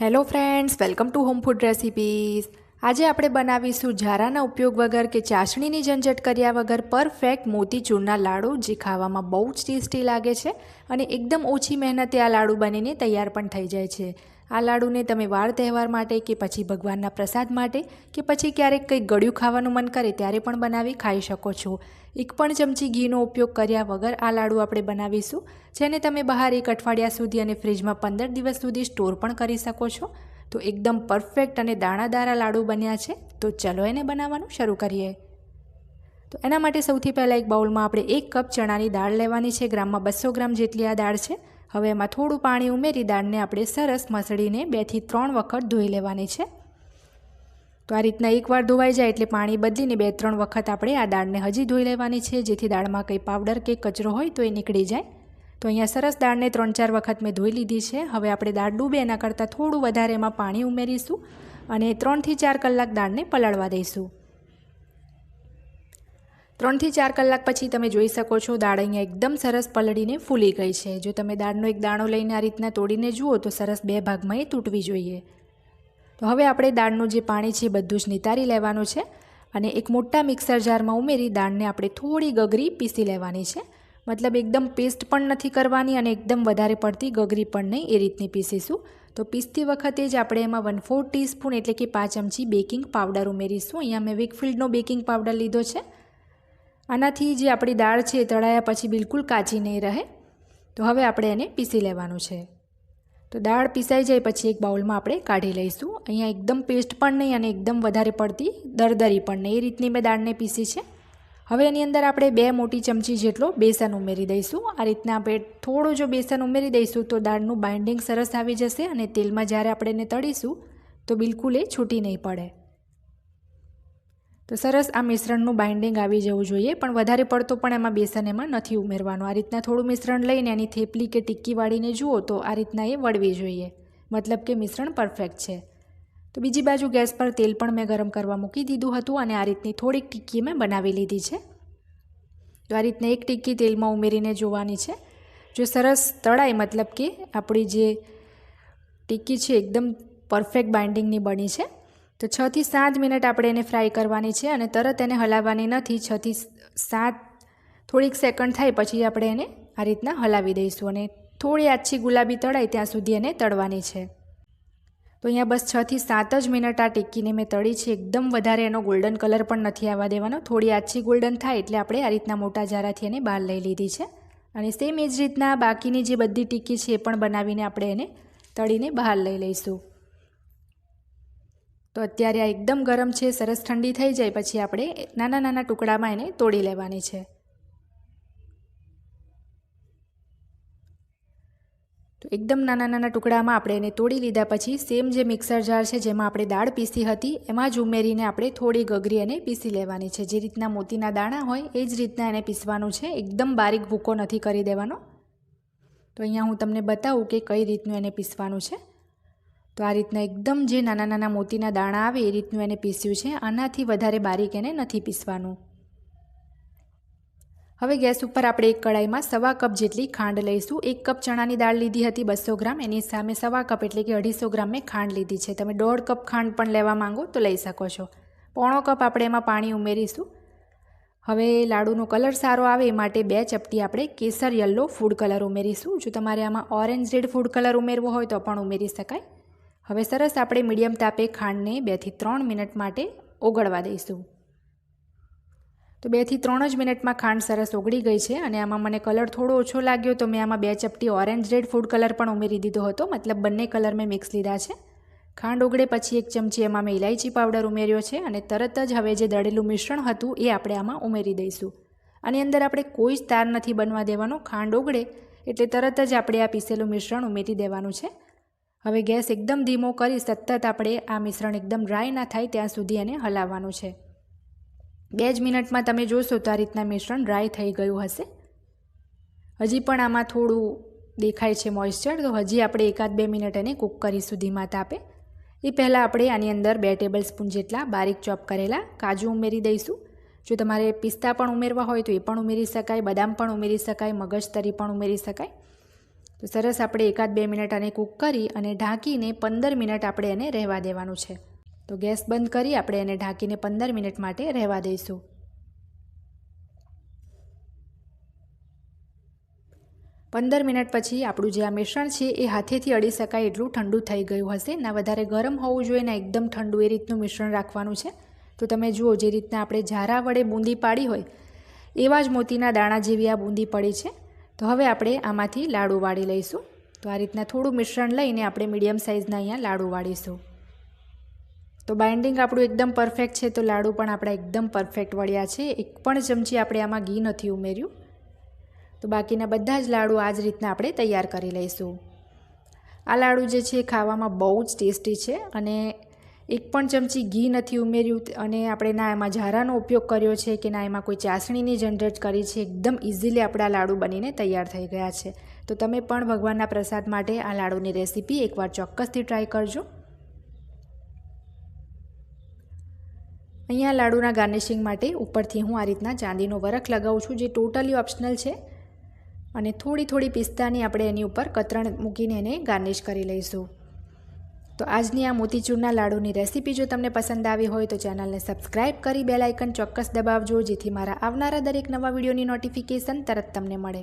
Hello friends, welcome to home food recipes. આજે આપણે બનાવીશું ઝારાના ઉપયોગ વગર કે ચાસણીની ઝંઝટ કર્યા વગર પરફેક્ટ મોતીચૂરના લાડુ, જે ખાવામાં બહુ જ ટેસ્ટી લાગે છે અને એકદમ ઓછી મહેનતે આ લાડુ બનીને તૈયાર પણ થઈ જાય છે। આ લાડુને તમે વાર તહેવાર માટે કે પછી ભગવાનના પ્રસાદ માટે કે પછી ક્યારેક કંઈક ગળ્યું ખાવાનું મન કરે ત્યારે પણ બનાવી ખાઈ શકો છો। એક પણ ચમચી ઘીનો ઉપયોગ કર્યા વગર આ લાડુ આપણે બનાવીશું, જેને તમે બહાર 1 અઠવાડિયા સુધી અને ફ્રીજમાં 15 દિવસ સુધી સ્ટોર પણ કરી શકો છો। તો એકદમ પરફેક્ટ અને દાણાદાર લાડુ બન્યા છે। તો ચલો એને બનાવવાનું શરૂ કરીએ। તો એના માટે સૌથી પહેલાં એક બાઉલમાં આપણે 1 કપ ચણાની દાળ લેવાની છે। ગ્રામમાં 200 ગ્રામ જેટલી આ દાળ છે। હવે એમાં થોડું પાણી ઉમેરી દાળને આપણે સરસ મસળીને 2 થી 3 વખત ધોઈ લેવાની છે। તો આ રીતના એકવાર ધોવાઈ જાય એટલે પાણી બદલીને 2-3 વખત આપણે આ દાળને હજી ધોઈ લેવાની છે, જેથી દાળમાં કંઈ પાવડર કે કચરો હોય તો એ નીકળી જાય। તો અહીંયા સરસ દાળને 3-4 વખત મેં ધોઈ લીધી છે। હવે આપણે દાળ ડૂબે એના કરતાં થોડું વધારે એમાં પાણી ઉમેરીશું અને 3 થી 4 કલાક દાળને પલાળવા દઈશું। 3 થી 4 કલાક પછી તમે જોઈ શકો છો દાળ અહીંયા એકદમ સરસ પલળીને ફૂલી ગઈ છે। જો તમે દાળનો એક દાણો લઈને આ રીતના તોડીને જુઓ તો સરસ 2 ભાગમાં એ તૂટવી જોઈએ। તો હવે આપણે દાળનું જે પાણી છે બધું જ નિતારી લેવાનું છે અને એક મોટા મિક્સર જારમાં ઉમેરી દાળને આપણે થોડી ગગરી પીસી લેવાની છે। મતલબ એકદમ પેસ્ટ પણ નથી કરવાની અને એકદમ વધારે પડતી ગગરી પણ નહીં, એ રીતની પીસીશું। તો પીસતી વખતે જ આપણે એમાં 1/4 ટીસ્પૂન એટલે કે 5 ચમચી બેકિંગ પાવડર ઉમેરીશું। અહીંયા મેં વિકફિલ્ડનો બેકિંગ પાવડર લીધો છે। આનાથી જે આપણી દાળ છે તળાયા પછી બિલકુલ કાચી નહીં રહે। તો હવે આપણે એને પીસી લેવાનું છે। તો દાળ પીસાઈ જાય પછી એક બાઉલમાં આપણે કાઢી લઈશું। અહીંયા એકદમ પેસ્ટ પણ નહીં અને એકદમ વધારે પડતી દરદરી પણ નહીં, એ રીતની મેં દાળને પીસી છે। હવે એની અંદર આપણે 2 મોટી ચમચી જેટલો બેસન ઉમેરી દઈશું। આ રીતના આપણે થોડું જો બેસન ઉમેરી દઈશું તો દાળનું બાઇન્ડિંગ સરસ આવી જશે અને તેલમાં જ્યારે આપણે એને તળીશું તો બિલકુલ એ છૂટી નહીં પડે। તો સરસ આ મિશ્રણનું બાઇન્ડિંગ આવી જવું જોઈએ, પણ વધારે પડતો પણ એમાં બેસન એમાં નથી ઉમેરવાનું। આ રીતના થોડું મિશ્રણ લઈને એની થેપલી કે ટિક્કી વાળીને જુઓ તો આ રીતના એ વળવી જોઈએ, મતલબ કે મિશ્રણ પરફેક્ટ છે। તો બીજી બાજુ ગેસ પર તેલ પણ મેં ગરમ કરવા મૂકી દીધું હતું અને આ રીતની થોડીક ટિક્કી મેં બનાવી લીધી છે। તો આ રીતના એક ટિક્કી તેલમાં ઉમેરીને જોવાની છે। જો સરસ તળાય, મતલબ કે આપણી જે ટિક્કી છે એકદમ પરફેક્ટ બાઇન્ડિંગની બની છે, તો 6 થી 7 મિનિટ આપણે એને ફ્રાય કરવાની છે અને તરત એને હલાવવાની નથી। 6 થી 7 થોડીક સેકન્ડ થાય પછી આપણે એને આ રીતના હલાવી દઈશું અને થોડી આછી ગુલાબી તળાય ત્યાં સુધી એને તળવાની છે। તો અહીંયા બસ 6 થી 7 જ મિનિટ આ ટિક્કીને મેં તળી છે। એકદમ વધારે એનો ગોલ્ડન કલર પણ નથી આવવા દેવાનો, થોડી આછી ગોલ્ડન થાય એટલે આપણે આ રીતના મોટા જારાથી એને બહાર લઈ લીધી છે અને સેમ એ જ રીતના બાકીની જે બધી ટિક્કી છે એ પણ બનાવીને આપણે એને તળીને બહાર લઈ લઈશું। તો અત્યારે આ એકદમ ગરમ છે, સરસ ઠંડી થઈ જાય પછી આપણે નાના નાના ટુકડામાં એને તોડી લેવાની છે। તો એકદમ નાના નાના ટુકડામાં આપણે એને તોડી લીધા પછી સેમ જે મિક્સર જાર છે જેમાં આપણે દાળ પીસી હતી એમાં જ ઉમેરીને આપણે થોડી ગગરી એને પીસી લેવાની છે। જે રીતના મોતીના દાણા હોય એ જ રીતના એને પીસવાનું છે, એકદમ બારીક ભૂકો નથી કરી દેવાનો। તો અહીંયા હું તમને બતાવું કે કઈ રીતનું એને પીસવાનું છે। તો આ રીતના એકદમ જે નાના નાના મોતીના દાણા આવે એ રીતનું એને પીસ્યું છે, આનાથી વધારે બારીક એને નથી પીસવાનું। હવે ગેસ ઉપર આપણે એક કડાઈમાં 1/4 કપ જેટલી ખાંડ લઈશું। 1 કપ ચણાની દાળ લીધી હતી 200 ગ્રામ, એની સામે 1/4 કપ એટલે કે 250 ગ્રામ મેં ખાંડ લીધી છે। તમે 1/2 કપ ખાંડ પણ લેવા માંગો તો લઈ શકો છો। 1/4 કપ આપણે એમાં પાણી ઉમેરીશું। હવે લાડુનો કલર સારો આવે એ માટે 2 ચપટી આપણે કેસર યલો ફૂડ કલર ઉમેરીશું। જો તમારે આમાં ઓરેન્જ રેડ ફૂડ કલર ઉમેરવો હોય તો પણ ઉમેરી શકાય। હવે સરસ આપણે મીડિયમ તાપે ખાંડને 2 થી 3 મિનિટ માટે ઓગળવા દઈશું। તો 2 થી 3 જ મિનિટમાં ખાંડ સરસ ઓગળી ગઈ છે અને આમાં મને કલર થોડો ઓછો લાગ્યો તો મેં આમાં 2 ચપટી ઓરેન્જ રેડ ફૂડ કલર પણ ઉમેરી દીધો હતો, મતલબ બંને કલર મેં મિક્સ લીધા છે। ખાંડ ઓગળે પછી 1 ચમચી એમાં મેં ઇલાયચી પાવડર ઉમેર્યો છે અને તરત જ હવે જે દળેલું મિશ્રણ હતું એ આપણે આમાં ઉમેરી દઈશું। આની અંદર આપણે કોઈ જ તાર નથી બનવા દેવાનો, ખાંડ ઓગળે એટલે તરત જ આપણે આ પીસેલું મિશ્રણ ઉમેરી દેવાનું છે। હવે ગેસ એકદમ ધીમો કરી સતત આપણે આ મિશ્રણ એકદમ ડ્રાય ના થાય ત્યાં સુધી એને હલાવવાનું છે। 2 જ મિનિટમાં તમે જોશો તો આ રીતના મિશ્રણ ડ્રાય થઈ ગયું હશે। હજી પણ આમાં થોડું દેખાય છે મોઇસ્ચર, તો હજી આપણે 1-2 મિનિટ એને કૂક કરીશું ધીમા તાપે। એ પહેલાં આપણે આની અંદર 2 ટેબલ સ્પૂન જેટલા બારીક ચોપ કરેલા કાજુ ઉમેરી દઈશું। જો તમારે પિસ્તા પણ ઉમેરવા હોય તો એ પણ ઉમેરી શકાય, બદામ પણ ઉમેરી શકાય, મગજતરી પણ ઉમેરી શકાય। તો સરસ આપણે 1-2 મિનિટ આને કૂક કરી અને ઢાંકીને 15 મિનિટ આપણે એને રહેવા દેવાનું છે. તો ગેસ બંધ કરી આપણે એને ઢાંકીને 15 મિનિટ માટે રહેવા દઈશું. 15 મિનિટ પછી આપણું જે આ મિશ્રણ છે એ હાથેથી અડી શકાય એટલું ઠંડુ થઈ ગયું હશે. ના વધારે ગરમ હોવું જોઈએ ને એકદમ ઠંડુ એ રીતનું મિશ્રણ રાખવાનું છે. તો તમે જુઓ જે રીતના આપણે ઝારા વડે બૂંદી પાડી હોય એવા જ મોતીના દાણા જેવી આ બૂંદી પડી છે. તો હવે આપણે આમાંથી લાડુ વાળી લઈશું. તો આ રીતના થોડું મિશ્રણ લઈને આપણે મીડિયમ સાઇઝના અહીંયા લાડુ વાળીશું. તો બાઇન્ડિંગ આપણું એકદમ પરફેક્ટ છે. તો લાડુ પણ આપણા એકદમ પરફેક્ટ વળ્યા છે. એક પણ ચમચી આપણે આમાં ઘી નથી ઉમેર્યું. તો બાકીના બધા જ લાડુ આ જ રીતના આપણે તૈયાર કરી લઈશું. આ લાડુ જે છે ખાવામાં બહુ જ ટેસ્ટી છે અને એક પણ ચમચી ઘી નથી ઉમેર્યું અને આપણે ના એમાં ઝારાનો ઉપયોગ કર્યો છે કે ના એમાં કોઈ ચાસણીની જનરેટ કરી છે. એકદમ ઇઝીલી આપણા લાડુ બનીને તૈયાર થઈ ગયા છે. તો તમે પણ ભગવાનના પ્રસાદ માટે આ લાડુની રેસીપી એકવાર ચોક્કસથી ટ્રાય કરજો. અહીંયા લાડુના ગાર્નિશિંગ માટે ઉપરથી હું આ રીતના ચાંદીનો વરખ લગાવું છું, જે ટોટલી ઓપ્શનલ છે. અને થોડી પિસ્તાની આપણે એની ઉપર કતરણ મૂકીને એને ગાર્નિશ કરી લઈશું. તો આજની આ મોતીચૂરના લાડુની રેસીપી જો તમને પસંદ આવી હોય તો ચેનલને સબસ્ક્રાઈબ કરી બેલ આઇકન ચોક્કસ દબાવજો, જેથી મારા આવનારા દરેક નવા વિડીયોની નોટિફિકેશન તરત તમને મળે.